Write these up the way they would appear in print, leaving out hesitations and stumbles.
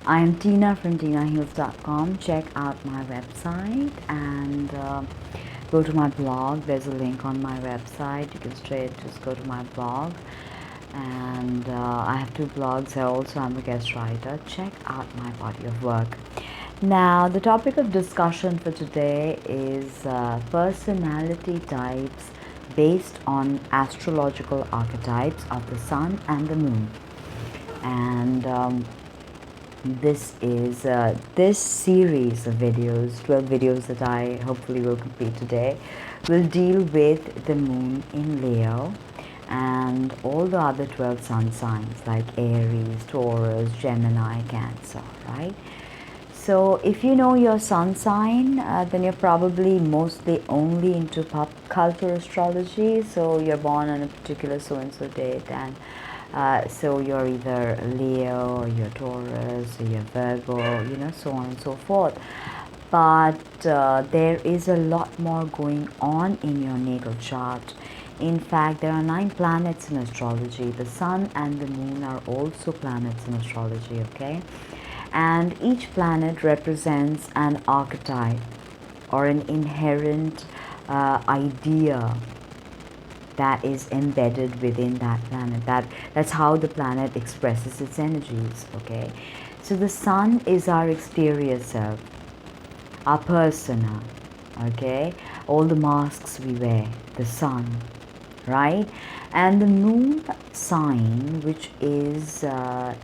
I am Tina from tinaheals.com. Check out my website and go to my blog. There's a link on my website. You can straight just go to my blog. And I have two blogs. I'm a guest writer. Check out my body of work. Now, the topic of discussion for today is personality types based on astrological archetypes of the sun and the moon. And this is this series of videos, 12 videos that I hopefully will complete today, will deal with the moon in Leo and all the other 12 sun signs like Aries, Taurus, Gemini, Cancer, right? So if you know your sun sign, then you're probably mostly only into pop culture astrology. So you're born on a particular so-and-so date, and so you're either Leo or you're Taurus or you're Virgo, so on and so forth. But there is a lot more going on in your natal chart. In fact, there are 9 planets in astrology. The sun and the moon are also planets in astrology, okay? And each planet represents an archetype or an inherent idea that is embedded within that planet. That's how the planet expresses its energies, okay? So the sun is our exterior self, our persona, okay? All the masks we wear, the sun, right? And the moon sign, which is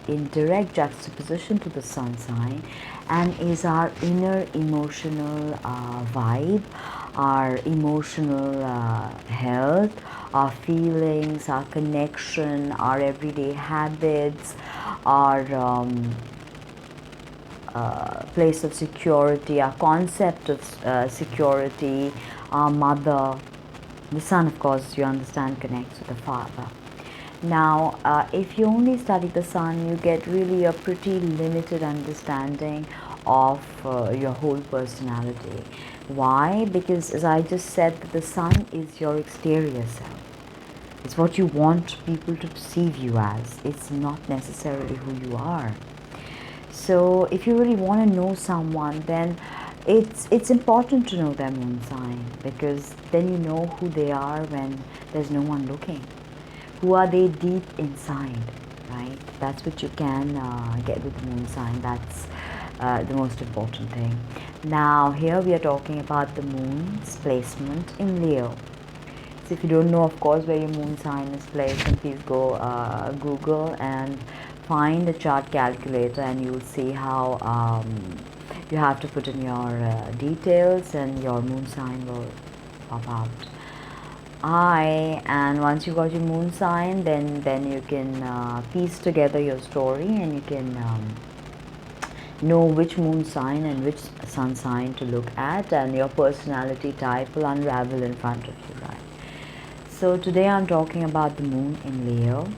in direct juxtaposition to the sun sign and is our inner emotional vibe, our emotional health, our feelings, our connection, our everyday habits, our place of security, our concept of security, our mother. The sun, of course, you understand, connects with the father. Now, if you only study the sun, you get really a pretty limited understanding of your whole personality. Why? Because as I just said, the sun is your exterior self. It's what you want people to perceive you as. It's not necessarily who you are. So if you really want to know someone, then it's important to know their moon sign, because then you know who they are when there's no one looking. Who are they deep inside, right? That's what you can get with the moon sign. That's the most important thing. Now here we are talking about the moon's placement in Leo. So if you don't know, of course, where your moon sign is placed, then please go Google and find the chart calculator, and you'll see how you have to put in your details and your moon sign will pop out. And once you got your moon sign, then you can piece together your story, and you can know which moon sign and which sun sign to look at, and your personality type will unravel in front of you, right? So today I'm talking about the moon in Leo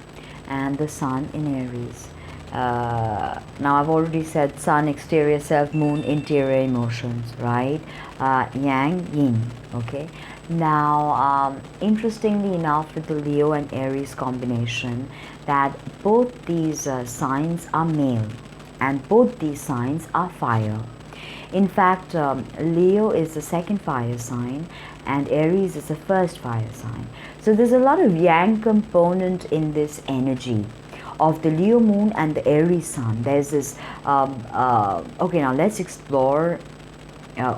and the sun in Aries. Now I've already said sun, exterior self, moon, interior emotions, right? Yang, yin, okay? Now, interestingly enough, with the Leo and Aries combination, that both these signs are male and both these signs are fire. In fact, Leo is the second fire sign and Aries is the first fire sign. So there's a lot of yang component in this energy of the Leo moon and the Aries sun. There's this, okay, now let's explore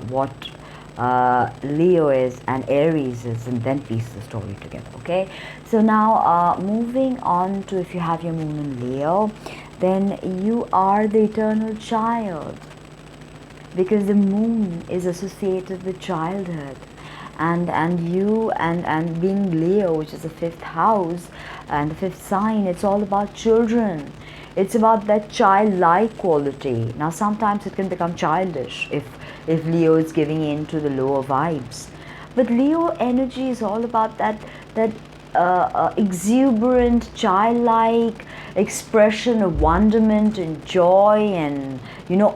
what Leo is and Aries is, and then piece the story together, okay? So now moving on to, if you have your moon in Leo, then you are the eternal child, because the moon is associated with childhood, and you and being Leo, which is the 5th house and the 5th sign, it's all about children. It's about that childlike quality. Now sometimes it can become childish if Leo is giving in to the lower vibes, but Leo energy is all about that exuberant, childlike expression of wonderment and joy and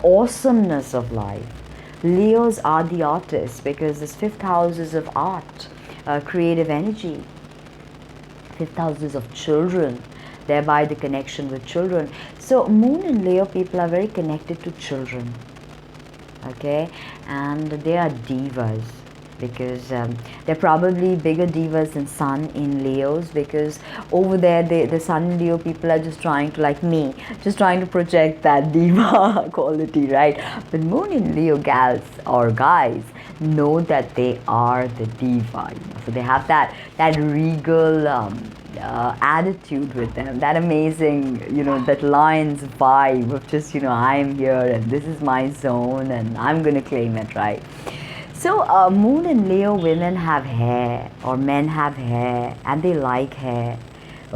awesomeness of life. Leos are the artists, because this 5th house is of art, creative energy. 5th house is of children. thereby the connection with children. So Moon and Leo people are very connected to children, okay, and they are divas, because they're probably bigger divas than Sun in Leos, because over there the Sun in Leo people are just trying to, like me, just trying to project that diva quality, right? But Moon in Leo gals or guys know that they are the diva, so they have that regal attitude with them, that amazing, that lion's vibe of just, I'm here and this is my zone and I'm gonna claim it, right? So Moon and Leo women have hair, or men have hair, and they like hair,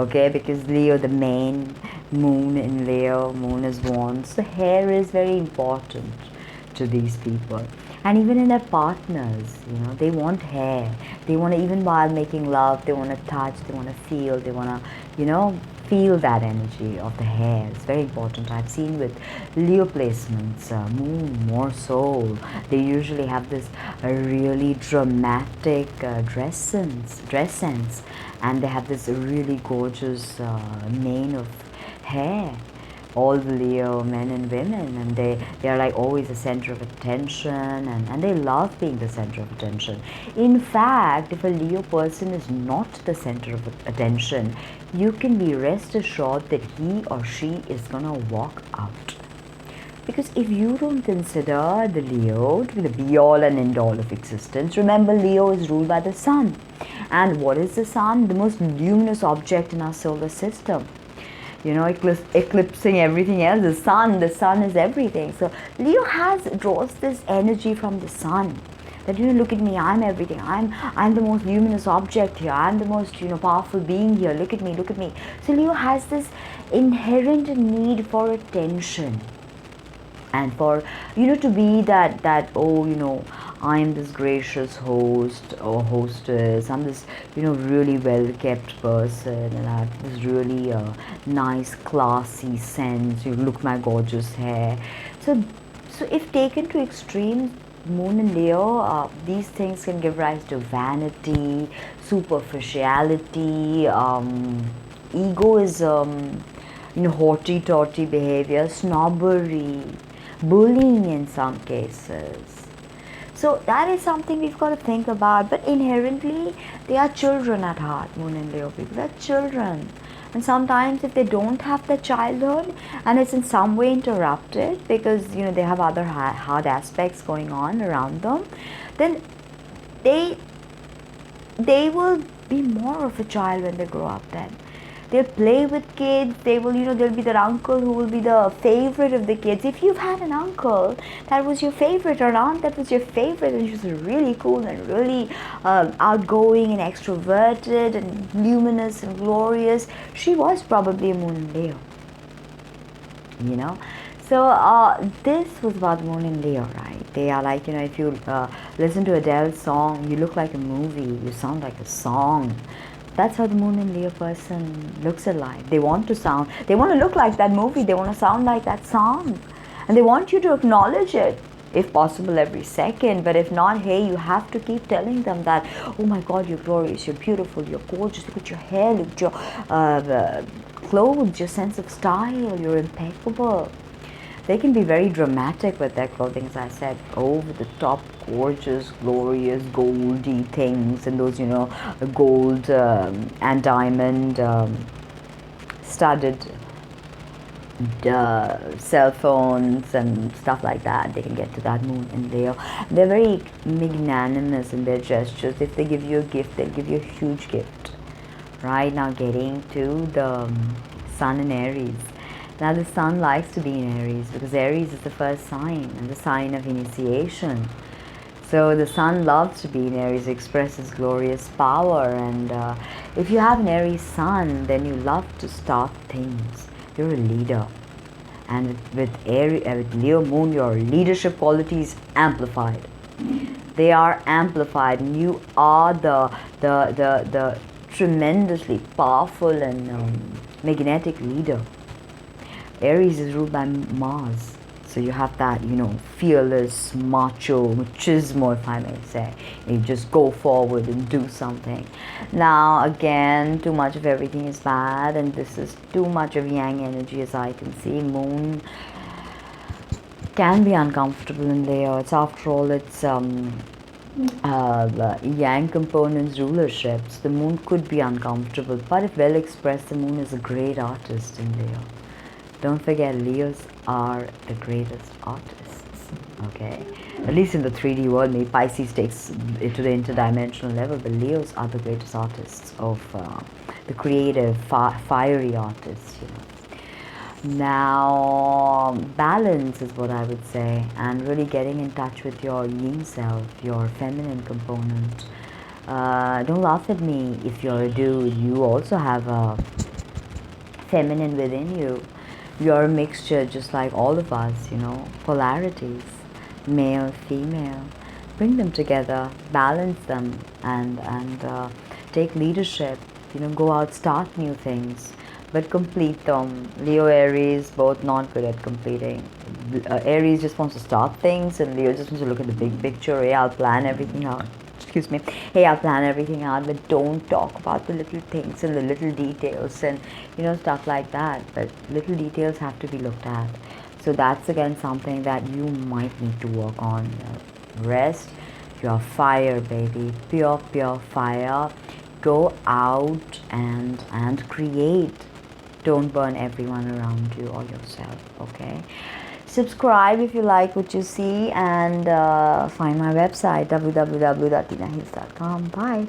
okay, because Leo the main, Moon in Leo, Moon is wands, so hair is very important to these people. And even in their partners, they want hair. They want to, even while making love, they want to touch, they want to feel, they want to, feel that energy of the hair. It's very important. I've seen with Leo placements, Moon more so, they usually have this really dramatic dress sense, and they have this really gorgeous mane of hair, all the Leo men and women, and they are like always the center of attention, and they love being the center of attention. In fact, if a Leo person is not the center of attention, you can be rest assured that he or she is gonna walk out. Because if you don't consider the Leo to be the be-all and end-all of existence, remember Leo is ruled by the Sun. And what is the Sun? The most luminous object in our solar system. Eclipsing everything else. The sun is everything. So Leo draws this energy from the Sun, that look at me, I'm everything, I'm the most luminous object here, I'm the most powerful being here, look at me. So Leo has this inherent need for attention, and for to be that I am this gracious host or hostess, I'm this really well kept person, and I have this really nice classy sense, look my gorgeous hair. So if taken to extremes, Moon and Leo, these things can give rise to vanity, superficiality, egoism, haughty-taughty behavior, snobbery, bullying in some cases. So that is something we've got to think about. But inherently, they are children at heart, Moon and Leo people. They're children. And sometimes if they don't have the childhood and it's in some way interrupted because, they have other hard aspects going on around them, then they will be more of a child when they grow up then. They'll play with kids, there'll be that uncle who will be the favorite of the kids. If you've had an uncle that was your favorite, or an aunt that was your favorite, and she was really cool and really outgoing and extroverted and luminous and glorious, she was probably a Moon Leo. So this was about Moon and Leo, right? They are like, if you listen to Adele's song, you look like a movie, you sound like a song. That's how the Moon and Leo person looks alive. They want to look like that movie, they want to sound like that song. And they want you to acknowledge it, if possible, every second. But if not, hey, you have to keep telling them that, oh my God, you're glorious, you're beautiful, you're gorgeous, look at your hair, look at your clothes, your sense of style, you're impeccable. They can be very dramatic with their clothing, as I said, over the top, gorgeous, glorious, goldy things, and those, gold and diamond studded cell phones and stuff like that. They can get to that Moon and Leo. They're very magnanimous in their gestures. If they give you a gift, they'll give you a huge gift. Right now, getting to the Sun in Aries. Now the Sun likes to be in Aries because Aries is the first sign and the sign of initiation. So the Sun loves to be in Aries, expresses glorious power, and if you have an Aries Sun, then you love to start things. You're a leader, and with Leo Moon, your leadership qualities amplified. They are amplified, and you are the tremendously powerful and magnetic leader. Aries is ruled by Mars. So you have that, fearless, macho, machismo, if I may say. You just go forward and do something. Now, again, too much of everything is bad, and this is too much of yang energy, as I can see. Moon can be uncomfortable in Leo. It's after all, it's yang components rulerships. The moon could be uncomfortable, but if well expressed, the moon is a great artist in Leo. Don't forget, Leos are the greatest artists, okay? At least in the 3D world. Maybe Pisces takes it to the interdimensional level, but Leos are the greatest artists of the creative, fiery artists, Now, balance is what I would say, and really getting in touch with your yin self, your feminine component. Don't laugh at me if you're a dude. You also have a feminine within you. You're a mixture just like all of us, polarities, male, female. Bring them together, balance them, and take leadership. Go out, start new things, but complete them. Leo, Aries, both not good at completing. Aries just wants to start things, and Leo just wants to look at the big picture. Hey, I'll plan everything out. Excuse me. Hey, I'll plan everything out, but don't talk about the little things and the little details and stuff like that. But little details have to be looked at. So that's again something that you might need to work on. Rest. You're fire, baby. Pure fire. Go out and create. Don't burn everyone around you or yourself, okay? Subscribe if you like what you see, and find my website, www.tinahills.com. Bye.